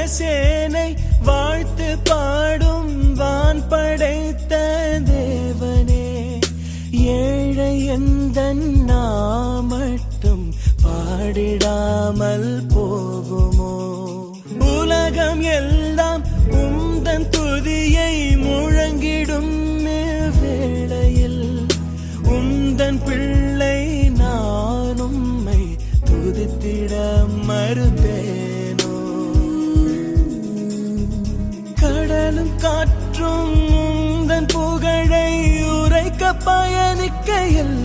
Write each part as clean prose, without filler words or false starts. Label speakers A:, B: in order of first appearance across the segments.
A: வானசேனை வாழ்த்து பாடும் வான் படைத்த தேவனே, ஏழை எந்தன் நான் மட்டும் பாடிடாமல் போகுமோ? உலகம் எல்லாம் உந்தன் துதியை முழங்கிடும் வேளையில் உந்தன் பிள்ளை நான் உம்மை துதித்திட மறுப்பேனோ? கடலும் காற்றும் உந்தன் புகழை உரைக்க பயணிக்கையில்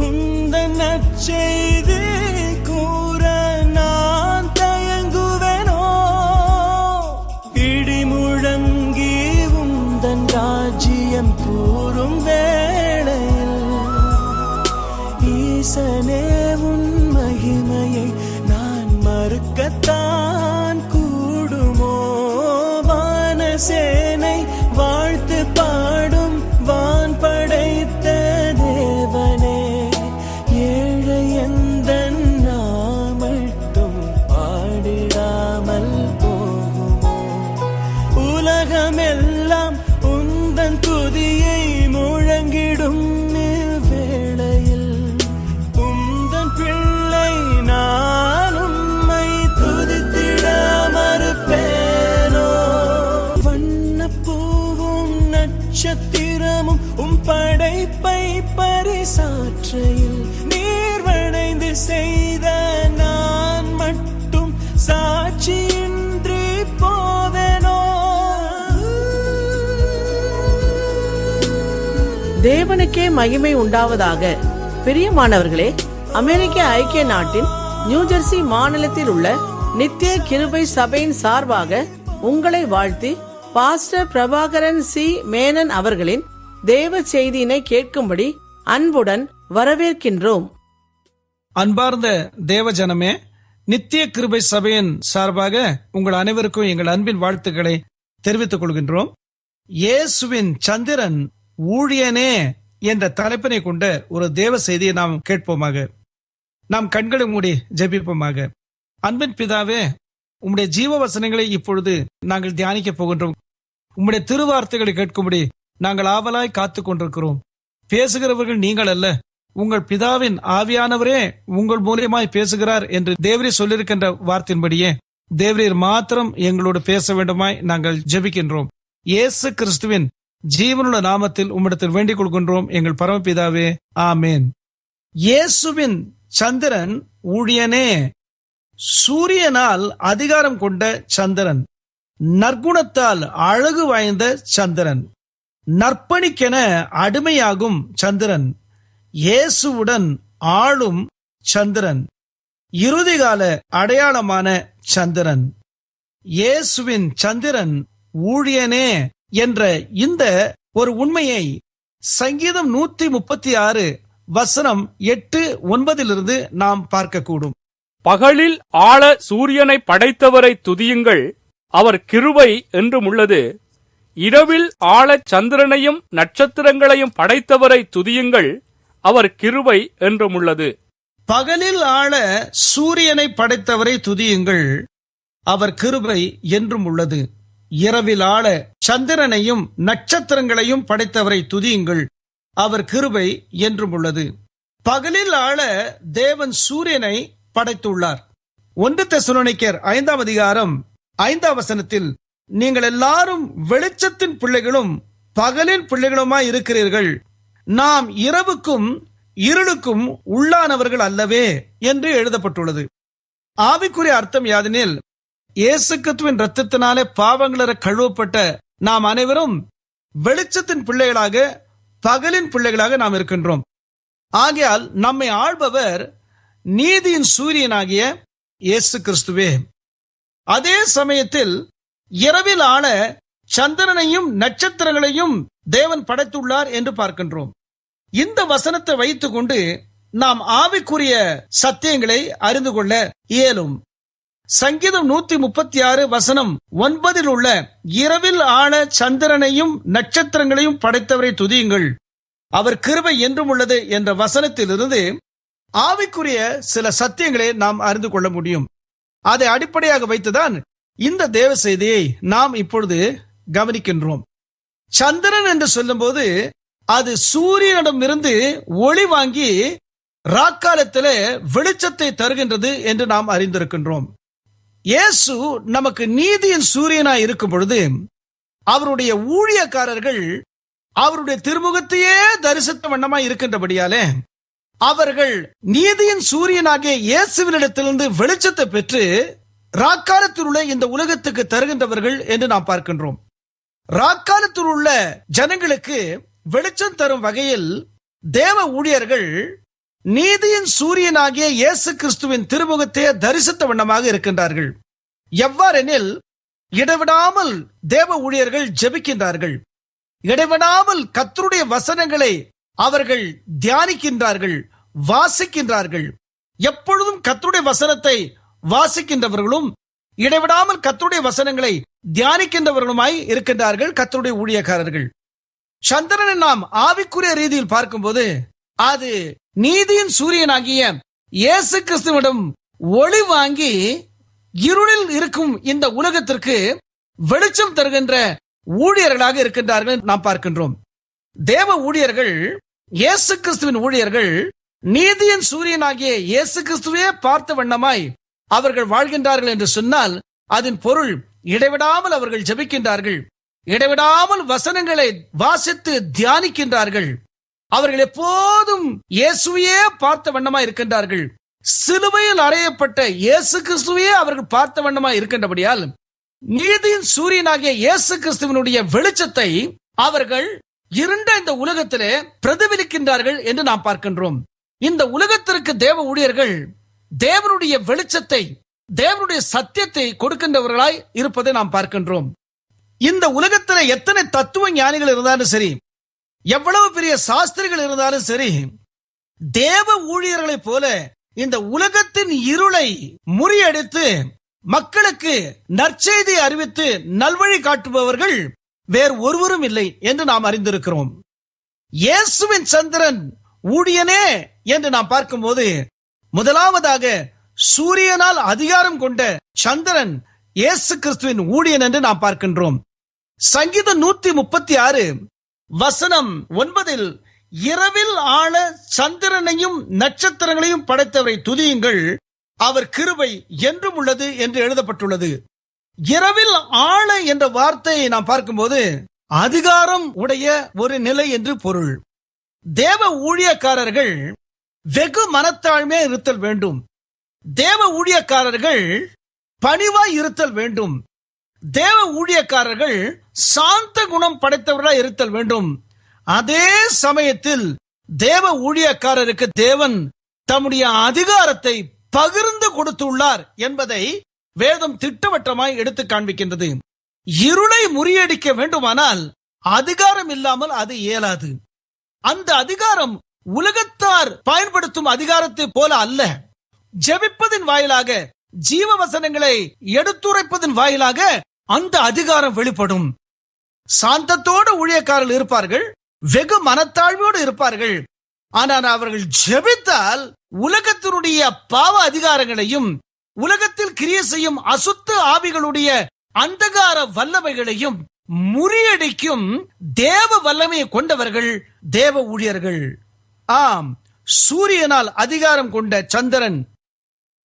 A: உந்தன் நற்செய்தி கூற நான் தயங்குவேனோ? இடி முழங்கி உந்தன் ராஜ்யம் கூறும் வேளையில் ஈசனே உன் மகிமையை நான் மறுக்கத்தான் கூடுமோ? வானசேனை வாழ்த்து பாடும் வான் படைத்த தேவனே, ஏழை எந்தன் நான் மட்டும் பாடிடாமல் போகுமோ? உலகமெல்லாம் உந்தன் துதியை முழங்கிடும் வேளையில் உந்தன் பிள்ளை நான் உம்மை துதித்திட மறுப்பேனோ? வண்ணப்பூவும் நட்சத்திரமும் உம் படைப்பை பரிசாற்றையில் நீர்வடைந்து செய்த நான் மட்டும் சாட்சியின்றி போவேனோ?
B: தேவனுக்கே மகிமை உண்டாவதாக. பிரியமானவர்களே, அமெரிக்க ஐக்கிய நாட்டின் நியூஜெர்சி மாநிலத்தில் உள்ள நித்திய கிருபை சபையின் சார்பாக உங்களை வாழ்த்தி பாஸ்டர் பிரபாகரன் சி மேனன் அவர்களின் தேவ செய்தியினை கேட்கும்படி அன்புடன் வரவேற்கின்றோம்.
C: அன்பார்ந்த தேவ ஜனமே, நித்திய கிருபை சபையின் சார்பாக உங்கள் அனைவருக்கும் எங்கள் அன்பின் வாழ்த்துக்களை தெரிவித்துக் கொள்கின்றோம். இயேசுவின் சந்திரன் ஊழியனே என்ற தலைப்பினை கொண்ட ஒரு தேவ செய்தியை நாம் கேட்போமாக. நாம் கண்களை மூடி ஜெபிப்போமாக. அன்பின் பிதாவே, உம்முடைய ஜீவ வசனங்களை இப்பொழுது நாங்கள் தியானிக்க போகின்றோம். உம்முடைய திருவார்த்தைகளை கேட்கும்படி நாங்கள் ஆவலாய் காத்துக் கொண்டிருக்கிறோம். பேசுகிறவர்கள் நீங்கள் அல்ல, உங்கள் பிதாவின் ஆவியானவரே உங்கள் மூலியமாய் பேசுகிறார் என்று தேவரீர் சொல்லியிருக்கின்ற வார்த்தையின்படியே தேவரீர் மாத்திரம் எங்களோடு பேச வேண்டுமாய் நாங்கள் ஜெபிக்கின்றோம். இயேசு கிறிஸ்துவின் ஜீவனுள்ள நாமத்தில் உம்மிடத்தில் வேண்டிக் கொள்கின்றோம் எங்கள் பரமபிதாவே, ஆமேன். இயேசுவின் சந்திரன் ஊழியனே, சூரியனால் அதிகாரம் கொண்ட சந்திரன், நற்குணத்தால் அழகு வாய்ந்த சந்திரன், நற்பணிக்கென அடிமையாகும் சந்திரன், இயேசுவுடன் ஆளும் சந்திரன், இறுதிகால அடையாளமான சந்திரன். இயேசுவின் சந்திரன் ஊழியனே என்ற இந்த ஒரு உண்மையை சங்கீதம் 136 வசனம் 8-9 நாம் பார்க்கக்கூடும்.
D: பகலில் ஆள சூரியனை படைத்தவரை துதியுங்கள், அவர் கிருபை என்றும் உள்ளது. இரவில் ஆள சந்திரனையும் நட்சத்திரங்களையும் படைத்தவரை துதியுங்கள், அவர் கிருபை என்றும் உள்ளது.
C: பகலில் ஆள சூரியனை படைத்தவரை துதியுங்கள், அவர் கிருபை என்றும் உள்ளது. இரவில் ஆள சந்திரனையும் நட்சத்திரங்களையும் படைத்தவரை துதியுங்கள், அவர் கிருபை என்றும் உள்ளது. பகலில் ஆள தேவன் சூரியனை படைத்துள்ளார். 1 தெசலோனிக்கேயர் 5ஆம் அதிகாரம் 5ஆம் வசனத்தில், நீங்கள் எல்லாரும் வெளிச்சத்தின் பிள்ளைகளும் பகலின் பிள்ளைகளுமாய் இருக்கிறீர்கள், நாம் இரவுக்கும் இருளுக்கும் உள்ளானவர்கள் அல்லவே என்று எழுதப்பட்டுள்ளது. ஆவிக்குரிய அர்த்தம் யாதெனில், இயேசு கிறிஸ்துவின் இரத்தத்தினாலே பாவங்களற கழுவப்பட்ட நாம் அனைவரும் வெளிச்சத்தின் பிள்ளைகளாக பகலின் பிள்ளைகளாக நாம் இருக்கின்றோம். ஆகையால் நம்மை ஆள்பவர் நீதியின் சூரியனாகிய இயேசு கிறிஸ்துவே. அதே சமயத்தில் இரவில் ஆள சந்திரனையும் நட்சத்திரங்களையும் தேவன் படைத்துள்ளார் என்று பார்க்கின்றோம். இந்த வசனத்தை வைத்துக் கொண்டு நாம் ஆவிக்குரிய சத்தியங்களை அறிந்து கொள்ள இயலும். சங்கீதம் 136 வசனம் 9 உள்ள இரவில் ஆள சந்திரனையும் நட்சத்திரங்களையும் படைத்தவரை துதியுங்கள், அவர் கிருபை என்றும் உள்ளது என்ற வசனத்திலிருந்து ஆவிக்குரிய சில சத்தியங்களை நாம் அறிந்து கொள்ள முடியும். அதை அடிப்படையாக வைத்துதான் இந்த தேவ செய்தியை நாம் இப்பொழுது கவனிக்கின்றோம். சந்திரன் என்று சொல்லும்போது அது சூரியனிடமிருந்து ஒளி வாங்கி ராக்காலத்திலே வெளிச்சத்தை தருகின்றது என்று நாம் அறிந்திருக்கின்றோம். இயேசு நமக்கு நீதியின் சூரியனாய் இருக்கும் பொழுது அவருடைய ஊழியக்காரர்கள் அவருடைய திருமுகத்தையே தரிசித்த வண்ணமாய் இருக்கின்றபடியாலே அவர்கள் நீதியின் சூரியனாகிய இயேசுவினிடத்திலிருந்து வெளிச்சத்தை பெற்று ராக்காலத்தில் உள்ள இந்த உலகத்துக்கு தருகின்றவர்கள் என்று நாம் பார்க்கின்றோம். ராக்காலத்தில் உள்ள ஜனங்களுக்கு வெளிச்சம் தரும் வகையில் தேவ ஊழியர்கள் நீதியின் சூரியனாகிய இயேசு கிறிஸ்துவின் திருமுகத்தை தரிசித்த வண்ணமாக இருக்கின்றார்கள். எவ்வாறெனில் இடைவிடாமல் தேவ ஊழியர்கள் ஜெபிக்கின்றார்கள். இடைவிடாமல் கர்த்தருடைய வசனங்களை அவர்கள் தியானிக்கின்றார்கள், வாசிக்கின்றார்கள். எப்பொழுதும் கர்த்தருடைய வசனத்தை வாசிக்கின்றவர்களும் இடைவிடாமல் கர்த்தருடைய வசனங்களை தியானிக்கின்றவர்களுமாய் இருக்கின்றார்கள் கர்த்தருடைய ஊழியக்காரர்கள். சந்திரனை நாம் ஆவிக்குரிய ரீதியில் பார்க்கும்போது அது நீதியின் சூரியனாகிய இயேசு கிறிஸ்துவிடம் ஒளி வாங்கி இருளில் இருக்கும் இந்த உலகத்திற்கு வெளிச்சம் தருகின்ற ஊழியர்களாக இருக்கின்றார்கள் நாம் பார்க்கின்றோம். தேவ ஊழியர்கள், இயேசு கிறிஸ்துவின் ஊழியர்கள் நீதியின் சூரியனாகிய இயேசு கிறிஸ்துவே பார்த்த வண்ணமாய் அவர்கள் வாழ்கின்றார்கள் என்று சொன்னால் அதன் பொருள் இடைவிடாமல் அவர்கள் ஜெபிக்கின்றார்கள், இடைவிடாமல் வசனங்களை வாசித்து தியானிக்கின்றார்கள். அவர்கள் எப்போதும் இயேசுவையே பார்த்த வண்ணமாய் இருக்கின்றார்கள். சிலுவையில் அறையப்பட்ட இயேசு கிறிஸ்துவையே அவர்கள் பார்த்த வண்ணமாய் இருக்கின்றபடியால் நீதியின் சூரியனாகிய இயேசு கிறிஸ்துவினுடைய வெளிச்சத்தை அவர்கள் இருண்ட இந்த உலகத்திலே பிரதிபலிக்கின்றார்கள் என்று நாம் பார்க்கின்றோம். இந்த உலகத்திற்கு தேவ ஊழியர்கள் தேவனுடைய வெளிச்சத்தை, தேவனுடைய சத்தியத்தை கொடுக்கின்றவர்களாய் இருப்பதை நாம் பார்க்கின்றோம். இந்த உலகத்திலே எத்தனை தத்துவ ஞானிகள் இருந்தாலும் சரி, எவ்வளவு பெரிய சாஸ்திரிகள் இருந்தாலும் சரி, தேவ ஊழியர்களைப் போல இந்த உலகத்தின் இருளை முறியடித்து மக்களுக்கு நற்செய்தி அறிவித்து நல்வழி காட்டுபவர்கள் வேறு ஒருவரும் இல்லை என்று நாம் அறிந்திருக்கிறோம். இயேசுவின் சந்திரன் ஊழியனே என்று நாம் பார்க்கும்போது முதலாவதாக சூரியனால் அதிகாரம் கொண்ட சந்திரன் இயேசு கிறிஸ்துவின் ஊழியன் என்று நாம் பார்க்கின்றோம். சங்கீதம் 136 வசனம் 9 இரவில் ஆள சந்திரனையும் நட்சத்திரங்களையும் படைத்தவரை துதியுங்கள், அவர் கிருபை என்றும் உள்ளது என்று எழுதப்பட்டுள்ளது. இரவில் ஆள என்ற வார்த்தையை நாம் பார்க்கும்போது அதிகாரம் உடைய ஒரு நிலை என்று பொருள். தேவ ஊழியக்காரர்கள் வெகு மனத்தாழ்மையா இருத்தல் வேண்டும். தேவ ஊழியக்காரர்கள் பணிவாய் இருத்தல் வேண்டும். தேவ ஊழியக்காரர்கள் சாந்த குணம் படைத்தவர்களாய் இருத்தல் வேண்டும். அதே சமயத்தில் தேவ ஊழியக்காரருக்கு தேவன் தம்முடைய அதிகாரத்தை பகிர்ந்து கொடுத்துள்ளார் என்பதை வேதம் திட்டவட்டமாய் எடுத்து காண்பிக்கின்றது. இருளை முறியடிக்க வேண்டுமானால் அதிகாரம் இல்லாமல் அது இயலாது. அந்த அதிகாரம் உலகத்தார் பயன்படுத்தும் அதிகாரத்தை போல அல்ல. ஜெபிப்பதின் வாயிலாக, ஜீவ வசனங்களை எடுத்துரைப்பதன் வாயிலாக அந்த அதிகாரம் வெளிப்படும். சாந்தத்தோடு ஊழியக்காரர்கள் இருப்பார்கள், வெகு மனத்தாழ்வோடு இருப்பார்கள். ஆனால் அவர்கள் ஜெபித்தால் உலகத்தினுடைய பாவ அதிகாரங்களையும் உலகத்தில் கிரியை செய்யும் அசுத்த ஆவிகளுடைய அந்தகார வல்லமைகளையும் முறியடிக்கும் தேவ வல்லமையை கொண்டவர்கள் தேவ ஊழியர்கள். ஆம், சூரியனால் அதிகாரம் கொண்ட சந்திரன்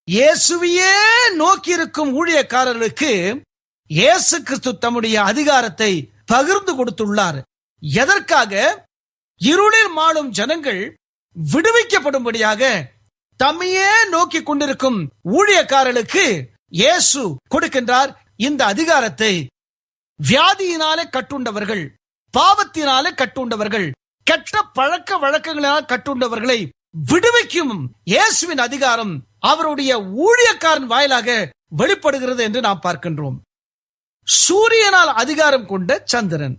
C: இயேசுவையே நோக்கியிருக்கும் ஊழியக்காரர்களுக்கு இயேசு கிறிஸ்து தம்முடைய அதிகாரத்தை பகிர்ந்து கொடுத்துள்ளார். எதற்காக? இருளில் மாளும் ஜனங்கள் விடுவிக்கப்படும்படியாக தம்மையே நோக்கி கொண்டிருக்கும் ஊழியக்காரர்களுக்கு இயேசு கொடுக்கின்றார் இந்த அதிகாரத்தை. வியாதியினாலே கட்டுண்டவர்கள், பாவத்தினாலே கட்டுண்டவர்கள், கெட்ட பழக்க வழக்கங்களால் கட்டுண்டவர்களை விடுவிக்கும் இயேசுவின் அதிகாரம் அவருடைய ஊழியக்காரன் வாயிலாக வெளிப்படுகிறது என்று நாம் பார்க்கின்றோம். சூரியனால் அதிகாரம் கொண்ட சந்திரன்,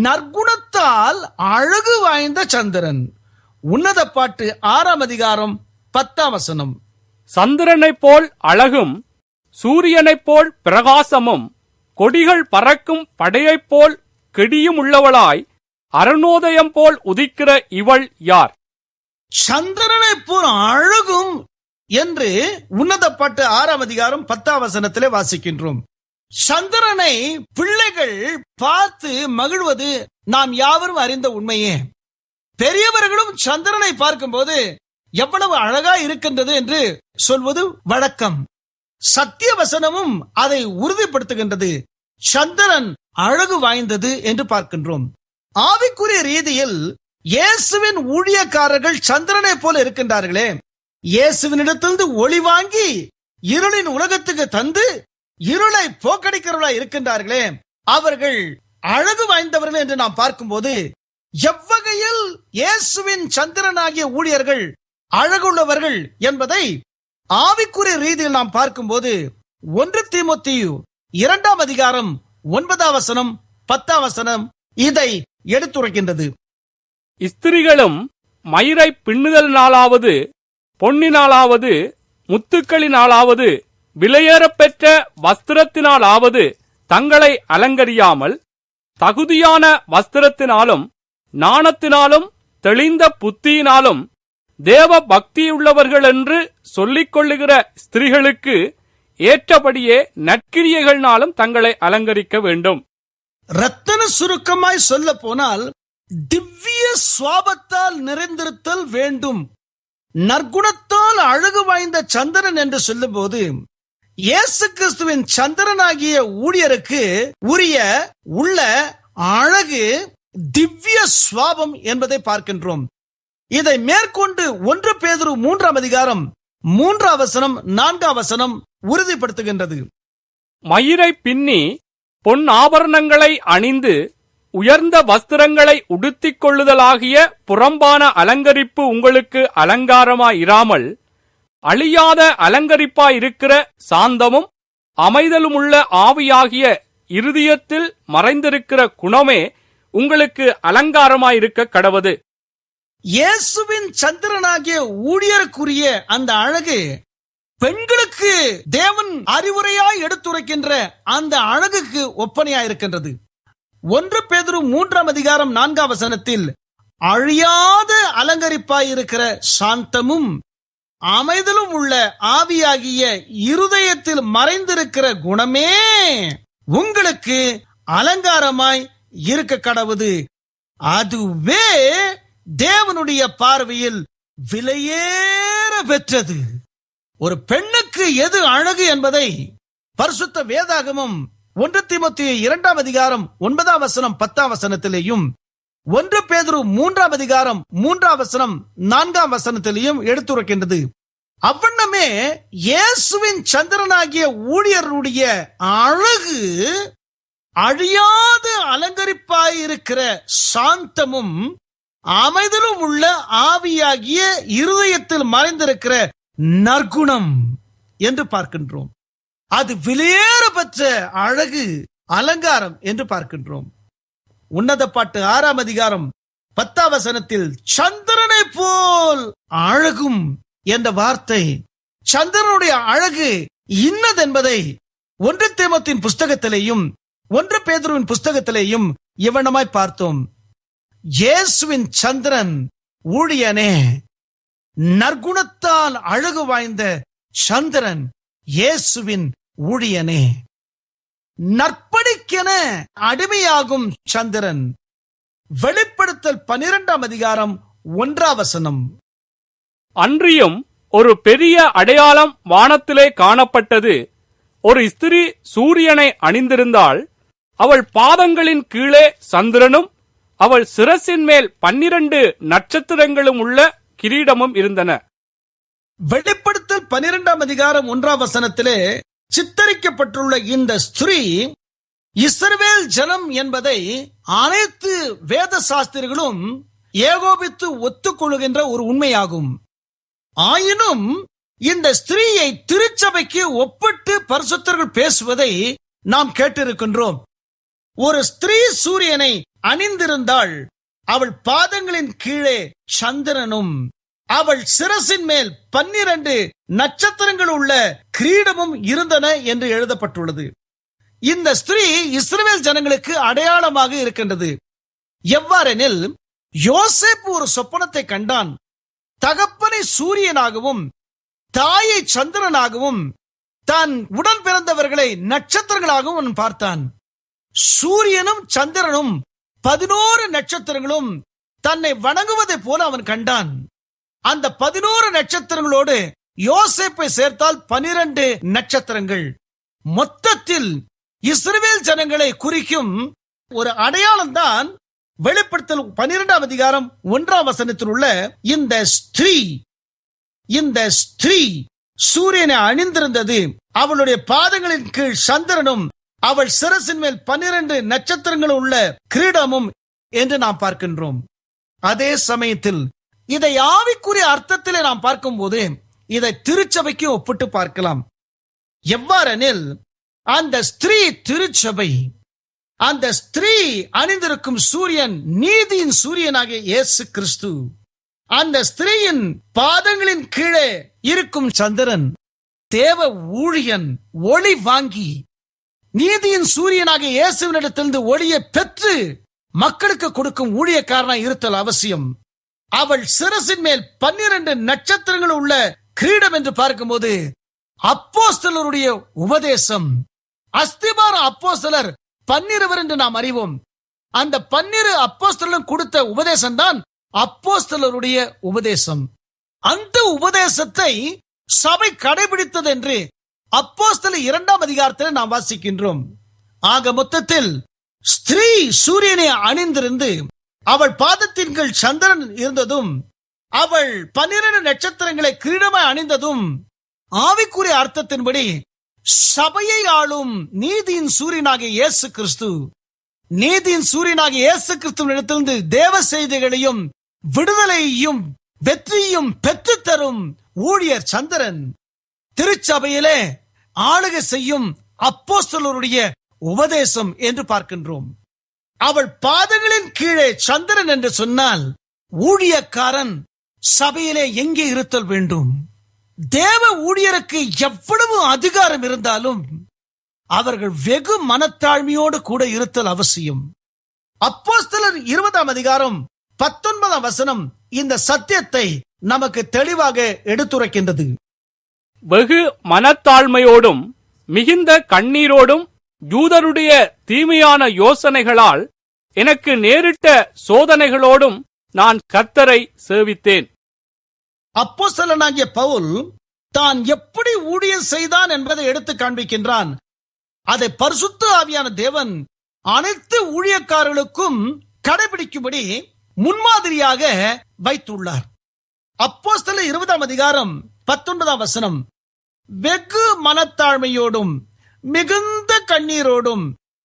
C: நற்குணத்தால் அழகு வாய்ந்த சந்திரன். உன்னத பாட்டு 6ஆம் அதிகாரம் 10ஆம் வசனம்.
D: சந்திரனைப் போல் அழகும் சூரியனைப் போல் பிரகாசமும் கொடிகள் பறக்கும் படையைப் போல் கெடியும் உள்ளவளாய் அருணோதயம் போல் உதிக்கிற இவள் யார்?
C: சந்திரனைப் போல் அழகும் என்று உன்னத பாட்டு 6ஆம் அதிகாரம் 10ஆம் வசனத்திலே வாசிக்கின்றோம். சந்திரனை பிள்ளைகள் பார்த்து மகிழ்வது நாம் யாவரும் அறிந்த உண்மையே. பெரியவர்களும் சந்திரனை பார்க்கும்போது எவ்வளவு அழகா இருக்கின்றது என்று சொல்வது வழக்கம். சத்திய வசனமும் அதை உறுதிப்படுத்துகின்றது. சந்திரன் அழகு வாய்ந்தது என்று பார்க்கின்றோம். ஆவிக்குரிய ரீதியில் இயேசுவின் ஊழியக்காரர்கள் சந்திரனை போல இருக்கின்றார்களே. இயேசுவினிடத்திலிருந்து ஒளி வாங்கி இருளின் உலகத்துக்கு தந்து இருளை போக்கடிக்கிறவர்களாய் இருக்கின்றார்களே, அவர்கள் அழகு வாய்ந்தவர்கள் என்று நாம் பார்க்கும்போது எவ்வகையில் இயேசுவின் சந்திரனாகிய ஊழியர்கள் அழகுள்ளவர்கள் என்பதை ஆவிக்குரிய ரீதியில் நாம் பார்க்கும்போது 1 தீமோத்தேயு 2ஆம் அதிகாரம் 9ஆம் வசனம் 10ஆம் வசனம் இதை எடுத்துரைக்கின்றது.
D: ஸ்திரிகளும் மயிரை பின்னுதலினாலாவது பொன்னினாலாவது முத்துக்களினாலாவது விலையேறப்பெற்ற வஸ்திரத்தினாலாவது தங்களை அலங்கரியாமல் தகுதியான வஸ்திரத்தினாலும் ஞானத்தினாலும் தெளிந்த புத்தியினாலும் தேவ பக்தியுள்ளவர்கள் என்று சொல்லிக் கொள்ளுகிற ஸ்திரீகளுக்கு ஏற்றபடியே நற்கிரியைகளினாலும் தங்களை அலங்கரிக்க வேண்டும்.
C: ரத்தன சுருக்கமாய் சொல்ல போனால் திவ்ய சுவாபத்தால் நிறைந்திருத்தல் வேண்டும். நற்குணத்தால் அழகு வாய்ந்த சந்திரன் என்று சொல்லும் போது இயேசு கிறிஸ்துவின் சந்திரனாகிய ஊழியருக்கு உரிய உள்ள அழகு திவ்ய சுவாபம் என்பதை பார்க்கின்றோம். இதை மேற்கொண்டு 1 பேதுரு 3ஆம் அதிகாரம் 3ஆம் வசனம் 4ஆம் வசனம் உறுதிப்படுத்துகின்றது.
D: மயிரை பின்னி பொன் ஆபரணங்களை அணிந்து உயர்ந்த வஸ்திரங்களை உடுத்திக் கொள்ளுதலாகிய புறம்பான அலங்கரிப்பு உங்களுக்கு அலங்காரமாயிராமல் அழியாத அலங்கரிப்பாயிருக்கிற சாந்தமும் அமைதலுமுள்ள ஆவியாகிய இருதயத்தில் மறைந்திருக்கிற குணமே உங்களுக்கு அலங்காரமாயிருக்க கடவது.
C: இயேசுவின் சந்திரனாகிய ஊழியருக்குரிய அந்த அழகு பெண்களுக்கு தேவன் அறிவுரையாய் எடுத்துரைக்கின்ற அந்த அழகுக்கு ஒப்பனையாயிருக்கின்றது. 1 பேதுரு 3ஆம் அதிகாரம் 4ஆம் வசனத்தில் அழியாத அலங்கரிப்பாயிருக்கிற சாந்தமும் அமைதலும் உள்ள ஆவியாகிய இருதயத்தில் மறைந்திருக்கிற குணமே உங்களுக்கு அலங்காரமாய் இருக்க கடவுது. அதுவே தேவனுடைய பார்வையில் விலையேற பெற்றது. ஒரு பெண்ணுக்கு எது அழகு என்பதை பரிசுத்த வேதாகமம் 1 தீமோத்தேயு 2ஆம் அதிகாரம் 9ஆம் வசனம் 10ஆம் வசனத்திலேயும் 1 பேதுரு 3ஆம் அதிகாரம் 3ஆம் வசனம் 4ஆம் வசனத்திலேயும் எடுத்துரைக்கின்றது. அவ்வண்ணமே இயேசுவின் சந்திரனாகிய ஊழியருடைய அழகு அழியாத அலங்கரிப்பாயிருக்கிற சாந்தமும் அமைதலும் உள்ள ஆவியாகிய இருதயத்தில் மறைந்திருக்கிற நற்குணம் என்று பார்க்கின்றோம். அது விலையேற பெற்ற அழகு அலங்காரம் என்று பார்க்கின்றோம். உன்னத பாட்டு 6ஆம் அதிகாரம் 10ஆம் வசனத்தில் சந்திரனை போல் அழகும் என்ற வார்த்தை சந்திரனுடைய அழகு இன்னதென்பதை 1 தீமோத்தேயுவின் புஸ்தகத்திலேயும் 1 பேதுருவின் புஸ்தகத்திலேயும் இவனமாய் பார்த்தோம். இயேசுவின் சந்திரன் ஊழியனே, நற்குணத்தால் அழகு வாய்ந்த சந்திரன் இயேசுவின் ஊழியனே, நற்பணிக்கென அடிமையாகும் சந்திரன். வெளிப்படுத்தல் 12ஆம் அதிகாரம் 1ஆம் வசனம்.
D: அன்றியும் ஒரு பெரிய அடையாளம் வானத்திலே காணப்பட்டது. ஒரு ஸ்திரீ சூரியனை அணிந்திருந்தாள். அவள் பாதங்களின் கீழே சந்திரனும் அவள் சிரசின் மேல் 12 நட்சத்திரங்களும் உள்ள கிரீடமும் இருந்தன.
C: வெளிப்படுத்தல் 12ஆம் அதிகாரம் 1ஆம் வசனத்திலே சித்தரிக்கப்பட்டுள்ள இந்த ஸ்திரீ இஸ்ரவேல் ஜனம் என்பதை அனைத்து வேத சாஸ்திரிகளும் ஏகோபித்து ஒத்துக்கொள்கின்ற ஒரு உண்மையாகும். ஆயினும் இந்த ஸ்திரீயை திருச்சபைக்கு ஒப்பிட்டு பரிசுத்தர்கள் பேசுவதை நாம் கேட்டிருக்கின்றோம். ஒரு ஸ்திரீ சூரியனை அணிந்திருந்தாள். அவள் பாதங்களின் கீழே சந்திரனும் அவள் சிரசின் மேல் 12 நட்சத்திரங்கள் உள்ள கிரீடமும் இருந்தன என்று எழுதப்பட்டுள்ளது. இந்த ஸ்திரீ இஸ்ரவேல் ஜனங்களுக்கு அடையாளமாக இருக்கின்றது. எவ்வாறெனில், யோசேப்பு ஒரு சொப்பனத்தை கண்டான். தகப்பனை சூரியனாகவும் தாயை சந்திரனாகவும் தன் உடன் பிறந்தவர்களை நட்சத்திரங்களாகவும் அவன் பார்த்தான். சூரியனும் சந்திரனும் 11 நட்சத்திரங்களும் தன்னை வணங்குவதை போல அவன் கண்டான். அந்த 11 நட்சத்திரங்களோடு யோசேப்பை சேர்த்தால் 12 நட்சத்திரங்கள். மொத்தத்தில் இஸ்ரவேல் ஜனங்களை குறிக்கும் ஒரு அடையாளம் தான் வெளிப்படுத்தல் 12ஆம் அதிகாரம் 1ஆம் வசனத்தில் உள்ள இந்த ஸ்திரீ சூரியனை அணிந்திருந்தது. அவளுடைய பாதங்களின் கீழ் சந்திரனும் அவள் சிரசின் மேல் 12 நட்சத்திரங்கள் உள்ள கிரீடமும் என்று நாம் பார்க்கின்றோம். அதே சமயத்தில் இதை ஆவிக்குரிய அர்த்தத்திலே நாம் பார்க்கும்போது இதை திருச்சபைக்கு ஒப்பிட்டு பார்க்கலாம். எவ்வாறெனில் அந்த ஸ்திரீ திருச்சபை. அந்த ஸ்திரீ அணிந்திருக்கும் சூரியன் நீதியின் சூரியனாகிய இயேசு கிறிஸ்து. அந்த ஸ்திரீயின் பாதங்களின் கீழே இருக்கும் சந்திரன் தேவ ஊழியன். ஒளி வாங்கி நீதியின் சூரியனாகிய இயேசுவினிடத்திலிருந்து ஒளியை பெற்று மக்களுக்கு கொடுக்கும் ஊழியக்காரனாய் இருத்தல் அவசியம். அவள் சிரசின் மேல் 12 நட்சத்திரங்கள் உள்ள கிரீடம் என்று பார்க்கும்போது அப்போஸ்தலருடைய உபதேசம். அஸ்திபார அப்போஸ்தலர் 12 என்று நாம் அறிவோம். அந்த 12 அப்போஸ்தலரும் கொடுத்த உபதேசம் தான் அப்போஸ்தலருடைய உபதேசம். அந்த உபதேசத்தை சபை கடைபிடித்தது என்று அப்போஸ்தலர் 2ஆம் அதிகாரத்தில் நாம் வாசிக்கின்றோம். ஆக மொத்தத்தில் ஸ்திரீ சூரியனை அணிந்திருந்து அவள் பாதத்தின் கீழ் சந்திரன் இருந்ததும் அவள் 12 நட்சத்திரங்களை கிரீடமாய் அணிந்ததும் ஆவிக்குரிய அர்த்தத்தின்படி சபையை ஆளும் நீதியின் சூரியனாகிய இயேசு கிறிஸ்து. நீதியின் சூரியனாகிய இயேசு கிறிஸ்துவினிடத்திலிருந்து தேவ செய்திகளையும் விடுதலையையும் வெற்றியும் பெற்று தரும் ஊழியர் சந்திரன். திருச்சபையிலே ஆளுகை செய்யும் அப்போஸ்தலருடைய உபதேசம் என்று பார்க்கின்றோம். அவள் பாதங்களின் கீழே சந்திரன் என்று சொன்னால் ஊழியக்காரன் சபையிலே எங்கே இருத்தல் வேண்டும்? தேவ ஊழியருக்கு எவ்வளவு அதிகாரம் இருந்தாலும் அவர்கள் வெகு மனத்தாழ்மையோடு கூட இருத்தல் அவசியம். அப்போஸ்தலர் 20ஆம் அதிகாரம் 19ஆம் வசனம் இந்த சத்தியத்தை நமக்கு தெளிவாக எடுத்துரைக்கின்றது.
D: வெகு மனத்தாழ்மையோடும் மிகுந்த கண்ணீரோடும் யூதருடைய தீமையான யோசனைகளால் எனக்கு நேரிட்ட சோதனைகளோடும் நான் கர்த்தரை சேவித்தேன்.
C: அப்போஸ்தலனாகிய பவுல் தான் எப்படி ஊழியம் செய்தான் என்பதை எடுத்து காண்பிக்கின்றான். அதை பரிசுத்த ஆவியான தேவன் அனைத்து ஊழியக்காரர்களுக்கும் கடைபிடிக்கும்படி முன்மாதிரியாக வைத்துள்ளார். அப்போஸ்தலர் 20ஆம் அதிகாரம் 19ஆம் வசனம், வெகு மனத்தாழ்மையோடும் மிகுந்த கண்ணீரோடும்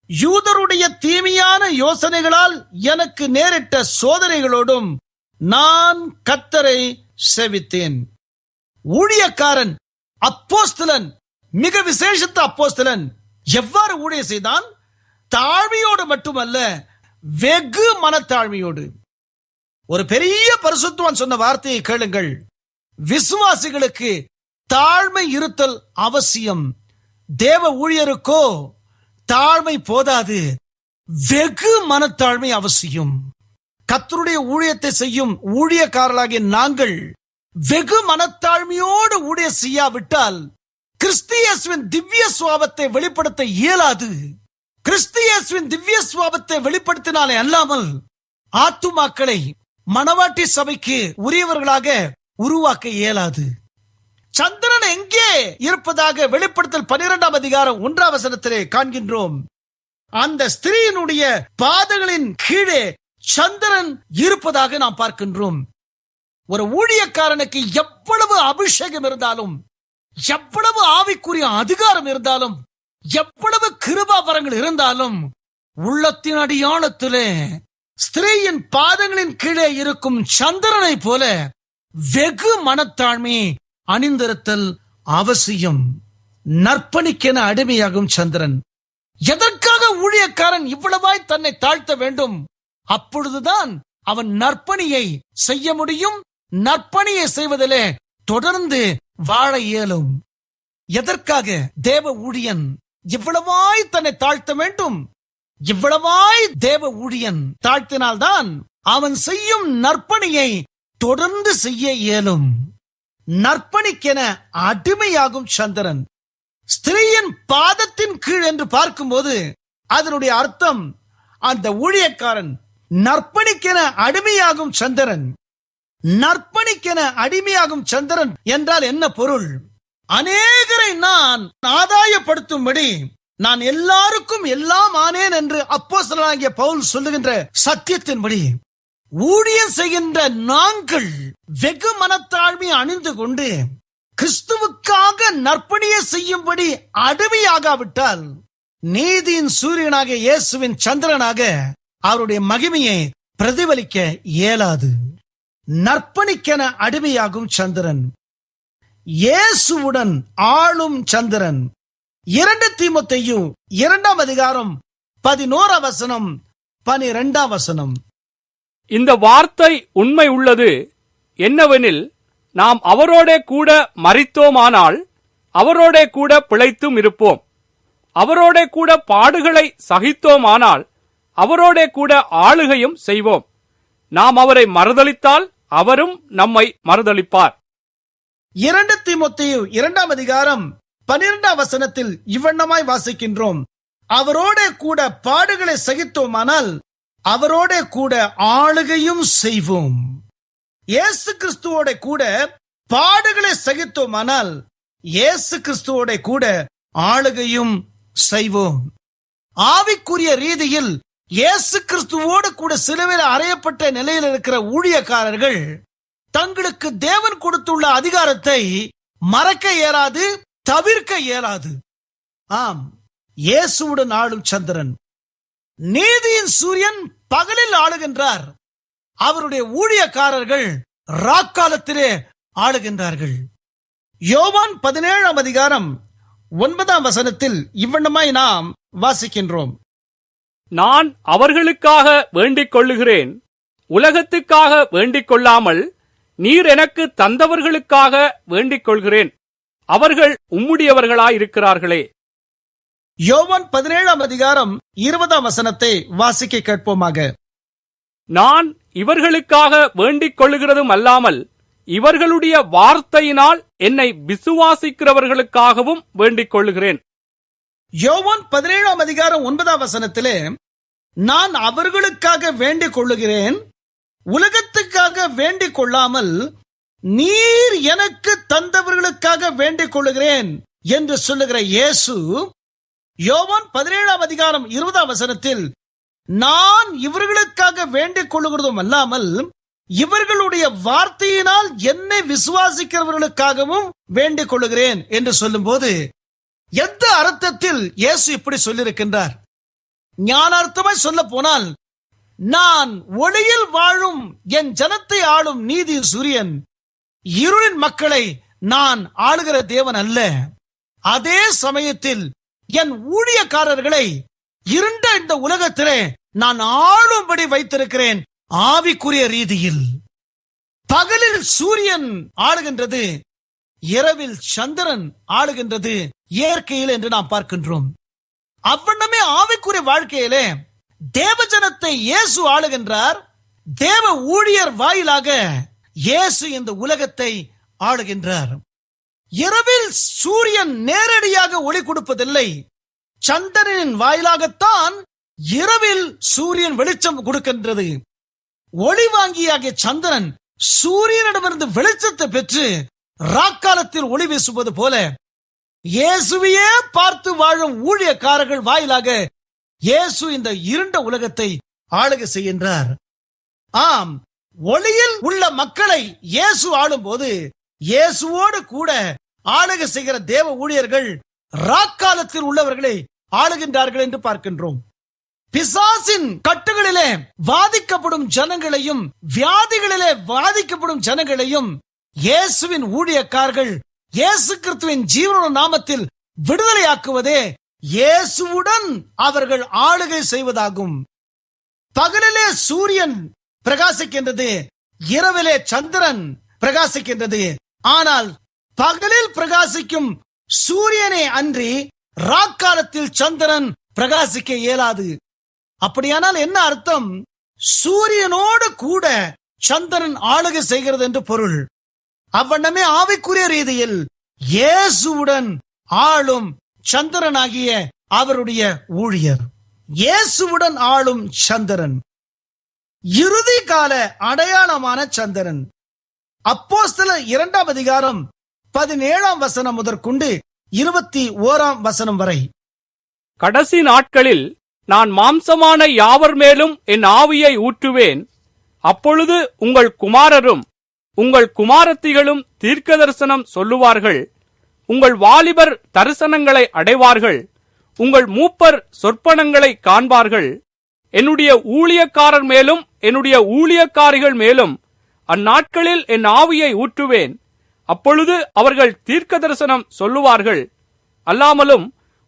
C: யூதருடைய தீமையான யோசனைகளால் எனக்கு நேரிட்ட சோதனைகளோடும் நான் கர்த்தரை சேவித்தேன். ஊழியக்காரன் அப்போஸ்தலன், மிக விசேஷித்த அப்போஸ்தலன் எவ்வாறு ஊழியம் செய்தான்? தாழ்மையோடு மட்டுமல்ல, வெகு மனத்தாழ்மையோடு. ஒரு பெரிய பரிசுத்தவான் சொன்ன வார்த்தையை கேளுங்கள். விசுவாசிகளுக்கு தாழ்மை இருத்தல் அவசியம். தேவ ஊழியருக்கோ தாழ்மை போதாது, வெகு மனத்தாழ்மை அவசியம். கர்த்தருடைய ஊழியத்தை செய்யும் ஊழியக்காரர்களாகிய நாங்கள் வெகு மனத்தாழ்மையோடு ஊழியம் செய்யாவிட்டால் கிறிஸ்தியேசுவின் திவ்ய சுவாபத்தை வெளிப்படுத்த இயலாது. கிறிஸ்தியேசுவின் திவ்ய சுவாபத்தை வெளிப்படுத்தினாலே அல்லாமல் ஆத்துமாக்களை மணவாட்டி சபைக்கு உரியவர்களாக உருவாக்க இயலாது. சந்திரன் எங்கே இருப்பதாக வெளிப்படுத்தல் 12ஆம் அதிகாரம் 1ஆம் வசனத்திலே காண்கின்றோம். அந்த ஸ்திரீயினுடைய பாதங்களின் கீழே சந்திரன் இருப்பதாக நாம் பார்க்கின்றோம். ஒரு ஊழியக்காரனுக்கு எவ்வளவு அபிஷேகம் இருந்தாலும், எவ்வளவு ஆவிக்குரிய அதிகாரம் இருந்தாலும், எவ்வளவு கிருபாவரங்கள் இருந்தாலும், உள்ளத்தின் அடியாளத்திலே ஸ்திரீயின் பாதங்களின் கீழே இருக்கும் சந்திரனை போல வெகு மனத்தாழ்மை அணிந்திருத்தல் அவசியம். நற்பணிக்கென அடிமையாகும் சந்திரன். எதற்காக ஊழியக்காரன் இவ்வளவாய் தன்னை தாழ்த்த வேண்டும்? அப்பொழுதுதான் அவன் நற்பணியை செய்ய முடியும். நற்பணியை செய்வதிலே தொடர்ந்து வாழ இயலும். எதற்காக தேவ ஊழியன் இவ்வளவாய் தன்னை தாழ்த்த வேண்டும்? இவ்வளவாய் தேவ ஊழியன் தாழ்த்தினால்தான் அவன் செய்யும் நற்பணியை தொடர்ந்து செய்ய இயலும். நற்பணிக்கென அடிமையாகும் சந்திரன். ஸ்திரீயின் பாதத்தின் கீழ் என்று பார்க்கும்போது அதனுடைய அர்த்தம் அந்த ஊழியக்காரன் நற்பணிக்கென அடிமையாகும் சந்திரன். நற்பணிக்கென அடிமையாகும் சந்திரன் என்றால் என்ன பொருள்? அநேகரை நான் ஆதாயப்படுத்தும்படி நான் எல்லாருக்கும் எல்லாம் ஆனேன் என்று அப்போஸ்தலனாகிய பவுல் சொல்லுகின்ற சத்தியத்தின்படி ஊழியம் செய்கின்ற நாங்கள் வெகு மனத்தாழ்மை அணிந்து கொண்டு கிறிஸ்துவுக்காக நற்பணியை செய்யும்படி அடிமையாகாவிட்டால் நீதியின் சூரியனாக இயேசுவின் சந்திரனாக அவருடைய மகிமையை பிரதிபலிக்க இயலாது. நற்பணிக்கென அடிமையாகும் சந்திரன், இயேசுவுடன் ஆளும் சந்திரன். 2 தீமோத்தேயு 2ஆம் அதிகாரம் 11ஆம் வசனம் 12ஆம் வசனம்.
D: இந்த வார்த்தை உண்மை உள்ளது என்னவெனில், நாம் அவரோடே கூட மரித்தோமானால் அவரோடே கூட பிழைத்தும் இருப்போம். அவரோடே கூட பாடுகளை சகித்தோமானால் அவரோடே கூட ஆளுகையும் செய்வோம். நாம் அவரை மறுதலித்தால் அவரும் நம்மை மறுதலிப்பார்.
C: 2 தீமோத்தேயு 2ஆம் அதிகாரம் 12ஆம் வசனத்தில் இவ்வண்ணமாய் வாசிக்கின்றோம். அவரோடே கூட பாடுகளை சகித்தோமானால் அவரோடே கூட ஆளுகையும் செய்வோம். இயேசு கிறிஸ்துவோட கூட பாடுகளை சகித்தோமானால் இயேசு கிறிஸ்துவோட கூட ஆளுகையும் செய்வோம். ஆவிக்குரிய ரீதியில் இயேசு கிறிஸ்துவோடு கூட சிலுவையில் அறையப்பட்ட நிலையில் இருக்கிற ஊழியக்காரர்கள் தங்களுக்கு தேவன் கொடுத்துள்ள அதிகாரத்தை மறக்க இயலாது, தவிர்க்க இயலாது. ஆம், இயேசுவுடன் ஆளும் சந்திரன், நீதியின் சூரியன் பகலில் ஆளுகின்றார். அவருடைய ஊழியக்காரர்கள் ராக்காலத்திலே ஆளுகின்றார்கள். யோவான் 17ஆம் அதிகாரம் 9ஆம் வசனத்தில் இவ்வண்ணமாய் நாம் வாசிக்கின்றோம்.
D: நான் அவர்களுக்காக வேண்டிக் கொள்ளுகிறேன், உலகத்துக்காக வேண்டிக் கொள்ளாமல் நீர் எனக்கு தந்தவர்களுக்காக வேண்டிக் கொள்கிறேன். அவர்கள் உம்முடையவர்களாயிருக்கிறார்களே.
C: யோவான் 17ஆம் அதிகாரம் 20ஆம் வசனத்தை வாசிக்க கேட்போமாக.
D: நான் இவர்களுக்காக வேண்டிக் கொள்ளுகிறதும் அல்லாமல் இவர்களுடைய வார்த்தையினால் என்னை விசுவாசிக்கிறவர்களுக்காகவும் வேண்டிக் கொள்ளுகிறேன்.
C: யோவான் 17ஆம் அதிகாரம் 9ஆம் வசனத்திலே நான் அவர்களுக்காக வேண்டிக் கொள்ளுகிறேன், உலகத்துக்காக வேண்டிக் கொள்ளாமல் நீர் எனக்கு தந்தவர்களுக்காக வேண்டிக் கொள்ளுகிறேன் என்று சொல்லுகிற இயேசு யோவான் 17ஆம் அதிகாரம் 20ஆம் வசனத்தில் நான் இவர்களுக்காக வேண்டிக் கொள்ளுகிறதும் அல்லாமல் இவர்களுடைய வார்த்தையினால் என்னை விசுவாசிக்கிறவர்களுக்காகவும் வேண்டிக் கொள்ளுகிறேன் என்று சொல்லும் போது எந்த அர்த்தத்தில் இயேசு இப்படி சொல்லியிருக்கின்றார்? ஞானார்த்தமாய் சொல்ல போனால், நான் ஒளியில் வாழும் என் ஜனத்தை ஆளும் நீதி சூரியன், இருளின் மக்களை நான் ஆளுகிற தேவன் அல்ல. அதே சமயத்தில் என் ஊழியக்காரர்களை இருண்ட இந்த உலகத்திலே நான் ஆளும்படி வைத்திருக்கிறேன். ஆவிக்குரிய ரீதியில் பகலில் சூரியன் ஆளுகின்றது, இரவில் சந்திரன் ஆளுகின்றது இயற்கையில் என்று நாம் பார்க்கின்றோம். அவ்வண்ணமே ஆவிக்குரிய வாழ்க்கையிலே தேவஜனத்தை இயேசு ஆளுகின்றார். தேவ ஊழியர் வாயிலாக இயேசு இந்த உலகத்தை ஆளுகின்றார். இரவில் சூரியன் நேரடியாக ஒளி கொடுப்பதில்லை, சந்திரனின் வாயிலாகத்தான் இரவில் சூரியன் வெளிச்சம் கொடுக்கின்றது. ஒளி வாங்கியாகிய சந்திரன் சூரியனிடமிருந்து வெளிச்சத்தை பெற்று ராக்காலத்தில் ஒளி வீசுவது போல இயேசுவையே பார்த்து வாழும் ஊழியக்காரர்கள் வாயிலாக இயேசு இந்த இருண்ட உலகத்தை ஆளுகை செய்கின்றார். ஆம், ஒளியில் உள்ள மக்களை இயேசு ஆளும் போது இயேசுவோடு கூட ஆளுகை செய்கிற தேவ ஊழியர்கள் ராக்காலத்தில் உள்ளவர்களை ஆளுகின்றார்கள் என்று பார்க்கின்றோம். பிசாசின் கட்டுகளிலே வாதிக்கப்படும் ஜனங்களையும் வியாதிகளிலே வாதிக்கப்படும் ஜனங்களையும் இயேசுவின் ஊழியக்காரர்கள் இயேசு கிறிஸ்துவின் ஜீவன நாமத்தில் விடுதலையாக்குவதே இயேசுவுடன் அவர்கள் ஆளுகை செய்வதாகும். பகலிலே சூரியன் பிரகாசிக்கின்றது, இரவிலே சந்திரன் பிரகாசிக்கின்றது. ஆனால் பகலில் பிரகாசிக்கும் சூரியனே அன்றி ராக்காலத்தில் சந்திரன் பிரகாசிக்க இயலாது. அப்படியானால் என்ன அர்த்தம்? சூரியனோடு கூட சந்திரன் ஆளுகை செய்கிறது என்று பொருள். அவ்வண்ணமே ஆவிக்குரிய ரீதியில் இயேசுவுடன் ஆளும் சந்திரனாகிய அவருடைய ஊழியர். இயேசுவுடன் ஆளும் சந்திரன், இறுதி கால அடையாளமான சந்திரன். அப்போஸ்தலர் 2ஆம் அதிகாரம் 17ஆம் வசனம் முதற்கொண்டு 21ஆம் வசனம் வரை.
D: கடைசி நாட்களில் நான் மாம்சமான யாவர் மேலும் என் ஆவியை ஊற்றுவேன். அப்பொழுது உங்கள் குமாரரும் உங்கள் குமாரத்திகளும் தீர்க்க தரிசனம் சொல்லுவார்கள். உங்கள் வாலிபர் தரிசனங்களை அடைவார்கள். உங்கள் மூப்பர் சொற்பனங்களை காண்பார்கள். என்னுடைய ஊழியக்காரர் மேலும் என்னுடைய ஊழியக்காரிகள் மேலும் அந்நாட்களில் என் ஆவியை ஊற்றுவேன். அப்பொழுது அவர்கள் தீர்க்க தரிசனம் சொல்லுவார்கள். அல்லாமலும்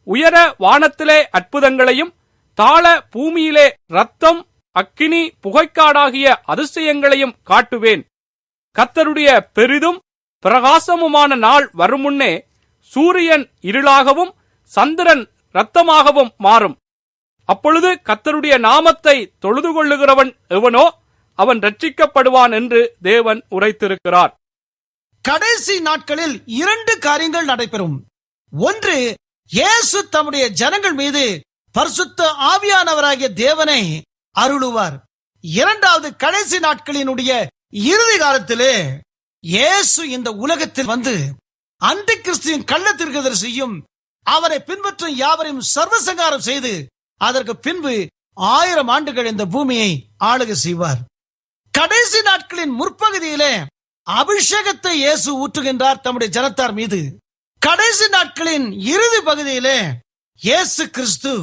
D: உயர வானத்திலே அற்புதங்களையும் தாழ பூமியிலே இரத்தம் அக்கினி புகைக்காடாகிய அதிசயங்களையும் காட்டுவேன். கர்த்தருடைய பெரிதும் பிரகாசமுமான நாள் வருமுன்னே சூரியன் இருளாகவும் சந்திரன் இரத்தமாகவும் மாறும். அப்பொழுது கர்த்தருடைய நாமத்தை தொழுது கொள்ளுகிறவன் எவனோ அவன் ரட்சிக்கப்படுவான் என்று தேவன் உரைத்திருக்கிறார்.
C: கடைசி நாட்களில் 2 காரியங்கள் நடைபெறும். ஒன்று, இயேசு தம்முடைய ஜனங்கள் மீது பரிசுத்த ஆவியானவராகிய தேவனை அருளுவார். இரண்டாவது, கடைசி நாட்களினுடைய இறுதி காலத்திலே இயேசு இந்த உலகத்தில் வந்து அந்தி கிறிஸ்துவின் கள்ள தீர்க்கதரிசியும் அவரை பின்பற்றும் யாவரையும் சர்வசங்காரம் செய்து அதற்கு பின்பு 1000 ஆண்டுகள் இந்த பூமியை ஆளுகை செய்வார். கடைசி நாட்களின் முற்பகுதியிலே அபிஷேகத்தை இயேசு ஊற்றுகின்றார் தம்முடைய ஜனத்தார் மீது. கடைசி நாட்களின் இறுதி பகுதியிலே இயேசு கிறிஸ்து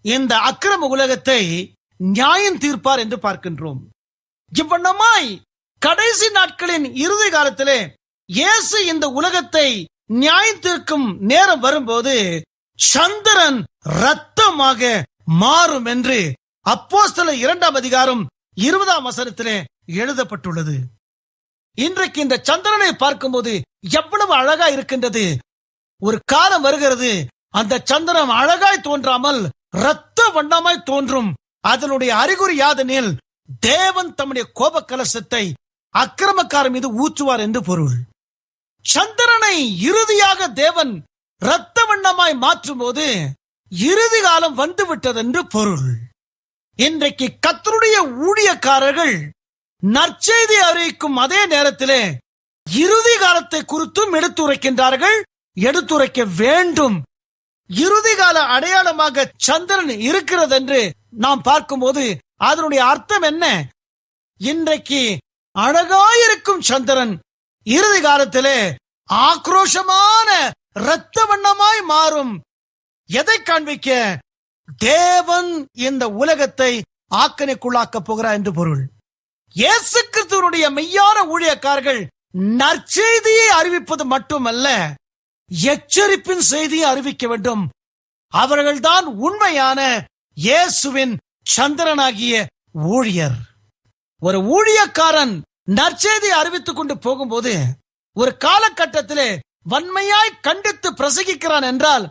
C: இந்த அக்கிரம உலகத்தை நியாயம் தீர்ப்பார் என்று பார்க்கின்றோம். இவ்வண்ணமாய் கடைசி நாட்களின் இறுதி காலத்திலே இயேசு இந்த உலகத்தை நியாயம் தீர்க்கும் நேரம் வரும்போது சந்திரன் இரத்தமாக மாறும் என்று அப்போஸ்தலர் 2ஆம் அதிகாரம் 20ஆம் வசனத்திலே எழுதப்பட்டுள்ளது. இன்றைக்கு இந்த சந்திரனை பார்க்கும்போது எவ்வளவு அழகா இருக்கின்றது. ஒரு காலம் வருகிறது, அந்த சந்திரன் அழகாய் தோன்றாமல் இரத்த வண்ணமாய் தோன்றும். அதனுடைய அறிகுறி யாதெனில் தேவன் தம்முடைய கோப கலசத்தை அக்கிரமக்காரர் மீது ஊற்றுவார் என்று பொருள். சந்திரனை இறுதியாக தேவன் இரத்த வண்ணமாய் மாற்றும் போது இறுதி காலம் வந்துவிட்டது என்று பொருள். இன்றைக்கு கர்த்தருடைய ஊழியக்காரர்கள் நற்செய்தி அறிவிக்கும் அதே நேரத்திலே இறுதி காலத்தை குறித்தும் எடுத்துரைக்கின்றார்கள், எடுத்துரைக்க வேண்டும். இறுதி கால அடையாளமாக சந்திரன் இருக்கிறது என்று நாம் பார்க்கும்போது அதனுடைய அர்த்தம் என்ன? இன்றைக்கு அழகாயிருக்கும் சந்திரன் இறுதி காலத்திலே ஆக்ரோஷமான இரத்த வண்ணமாய் மாறும். எதை காண்பிக்க? தேவன் இந்த உலகத்தை ஆக்கனைக்குள்ளாக்கப் போகிறார் என்று பொருள். இயேசு கிறிஸ்துவினுடைய மெய்யான ஊழியக்காரர்கள் நற்செய்தியை அறிவிப்பது மட்டுமல்ல, எச்சரிப்பின் செய்தியை அறிவிக்க வேண்டும். அவர்கள்தான் உண்மையான இயேசுவின் சந்திரனாகிய ஊழியர். ஒரு ஊழியக்காரன் நற்செய்தி அறிவித்துக் கொண்டு போகும்போது ஒரு காலகட்டத்திலே வன்மையாய் கண்டித்து பிரசங்கிக்கிறான் என்றால்,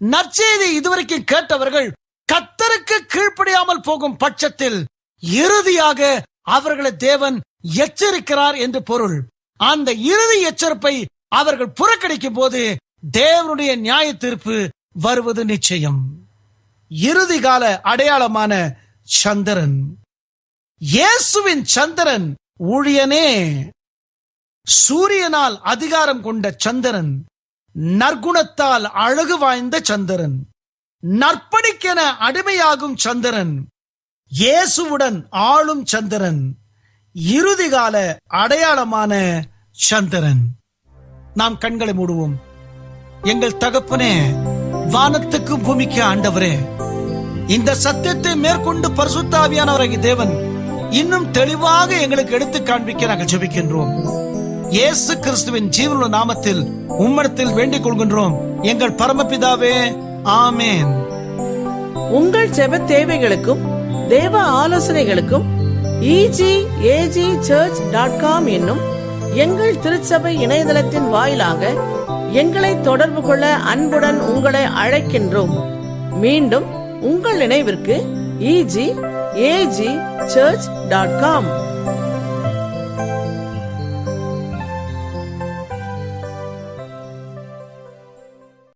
C: நற்செய்தி இதுவரைக்கும் கேட்டவர்கள் கர்த்தருக்கு கீழ்ப்படியாமல் போகும் பட்சத்தில் இறுதியாக அவர்களை தேவன் எச்சரிக்கிறார் என்று பொருள். அந்த இறுதி எச்சரிப்பை அவர்கள் புறக்கணிக்கும் போது தேவனுடைய நியாய தீர்ப்பு வருவது நிச்சயம். இறுதி கால அடையாளமான சந்திரன், இயேசுவின் சந்திரன் ஊழியனே. சூரியனால் அதிகாரம் கொண்ட சந்திரன், நற்குணத்தால் அழகு வாய்ந்த சந்திரன், நற்பணிக்கென அடிமையாகும் சந்திரன், இயேசுவுடன் ஆளும் சந்திரன், இறுதி கால அடையாளமான சந்திரன். நாம் கண்களை மூடுவோம். எங்கள் தகப்பனே, வானத்துக்கும் பூமிக்கு ஆண்டவரே, இந்த சத்தியத்தை மேற்கொண்டு பரிசுத்த ஆவியானவராகிய தேவன் இன்னும் தெளிவாக எங்களுக்கு எடுத்து காண்பிக்க நாங்கள் ஜெபிக்கின்றோம். இயேசு கிறிஸ்துவின் ஜீவனுள்ள நாமத்தில் உம்மிடத்தில் வேண்டிக் கொள்கின்றோம் எங்கள் பரமபிதாவே, ஆமேன்.
B: உங்கள் ஜெப தேவைகளுக்கும் தேவ ஆலோசனைகளுக்கும் egagchurch.com என்னும் எங்கள் திருச்சபை இணையதளத்தின் வாயிலாக எங்களை தொடர்பு கொள்ள அன்புடன் உங்களை அழைக்கின்றோம். மீண்டும் உங்கள் நினைவிற்கு egagchurch.com